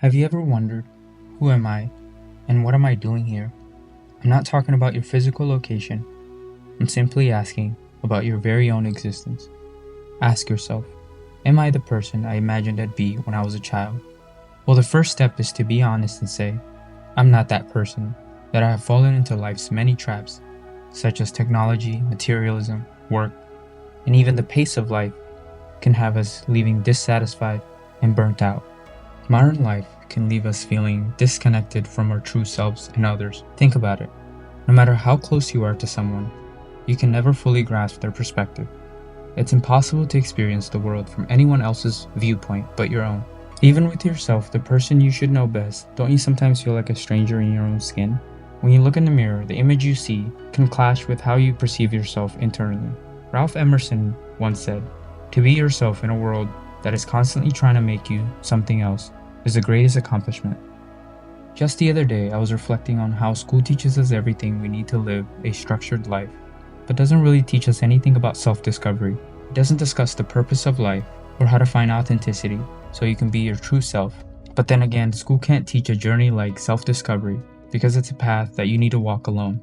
Have you ever wondered, who am I and what am I doing here? I'm not talking about your physical location. I'm simply asking about your very own existence. Ask yourself, am I the person I imagined I'd be when I was a child? Well, the first step is to be honest and say, I'm not that person, that I have fallen into life's many traps, such as technology, materialism, work, and even the pace of life can have us leaving dissatisfied and burnt out. Modern life can leave us feeling disconnected from our true selves and others. Think about it. No matter how close you are to someone, you can never fully grasp their perspective. It's impossible to experience the world from anyone else's viewpoint but your own. Even with yourself, the person you should know best, don't you sometimes feel like a stranger in your own skin? When you look in the mirror, the image you see can clash with how you perceive yourself internally. Ralph Emerson once said, "To be yourself in a world that is constantly trying to make you something else is the greatest accomplishment." Just the other day, I was reflecting on how school teaches us everything we need to live a structured life, but doesn't really teach us anything about self-discovery. It doesn't discuss the purpose of life or how to find authenticity so you can be your true self. But then again, school can't teach a journey like self-discovery because it's a path that you need to walk alone.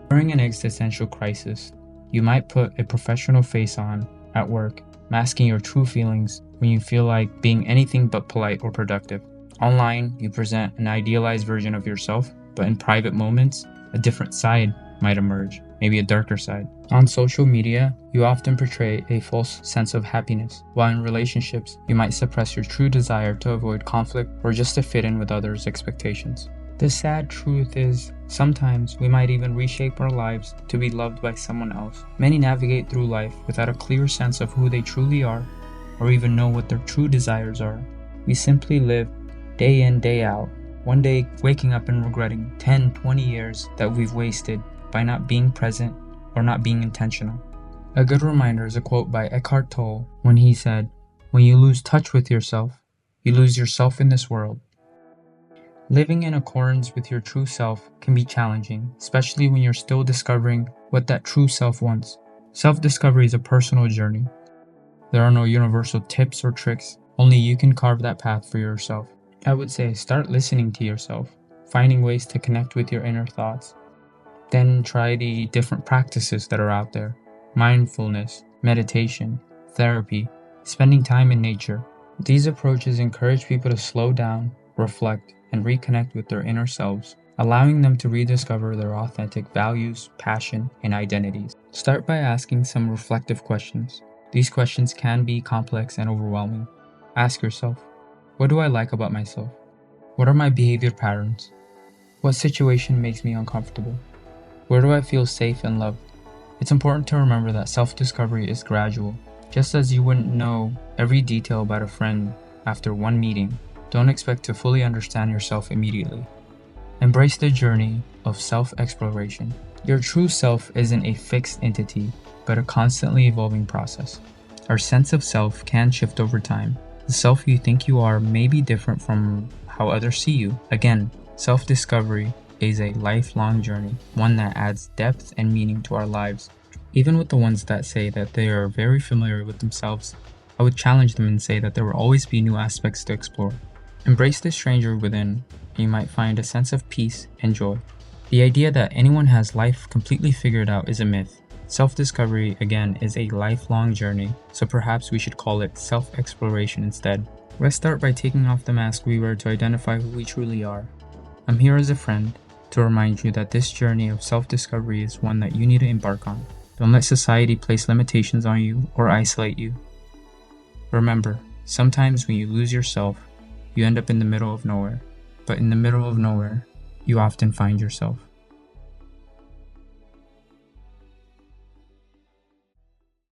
During an existential crisis, you might put a professional face on at work, masking your true feelings when you feel like being anything but polite or productive. Online, you present an idealized version of yourself, but in private moments, a different side might emerge, maybe a darker side. On social media, you often portray a false sense of happiness, while in relationships, you might suppress your true desire to avoid conflict or just to fit in with others' expectations. The sad truth is, sometimes we might even reshape our lives to be loved by someone else. Many navigate through life without a clear sense of who they truly are, or even know what their true desires are. We simply live day in, day out, one day waking up and regretting 10, 20 years that we've wasted by not being present or not being intentional. A good reminder is a quote by Eckhart Tolle when he said, "When you lose touch with yourself, you lose yourself in this world." Living in accordance with your true self can be challenging, especially when you're still discovering what that true self wants. Self-discovery is a personal journey. There are no universal tips or tricks, only you can carve that path for yourself. I would say start listening to yourself, finding ways to connect with your inner thoughts. Then try the different practices that are out there: mindfulness, meditation, therapy, spending time in nature. These approaches encourage people to slow down, reflect, and reconnect with their inner selves, allowing them to rediscover their authentic values, passion, and identities. Start by asking some reflective questions. These questions can be complex and overwhelming. Ask yourself, what do I like about myself? What are my behavior patterns? What situation makes me uncomfortable? Where do I feel safe and loved? It's important to remember that self-discovery is gradual. Just as you wouldn't know every detail about a friend after one meeting, don't expect to fully understand yourself immediately. Embrace the journey of self-exploration. Your true self isn't a fixed entity, but a constantly evolving process. Our sense of self can shift over time. The self you think you are may be different from how others see you. Again, self-discovery is a lifelong journey, one that adds depth and meaning to our lives. Even with the ones that say that they are very familiar with themselves, I would challenge them and say that there will always be new aspects to explore. Embrace the stranger within, and you might find a sense of peace and joy. The idea that anyone has life completely figured out is a myth. Self-discovery, again, is a lifelong journey, so perhaps we should call it self-exploration instead. Let's start by taking off the mask we wear to identify who we truly are. I'm here as a friend to remind you that this journey of self-discovery is one that you need to embark on. Don't let society place limitations on you or isolate you. Remember, sometimes when you lose yourself, you end up in the middle of nowhere. But in the middle of nowhere, you often find yourself.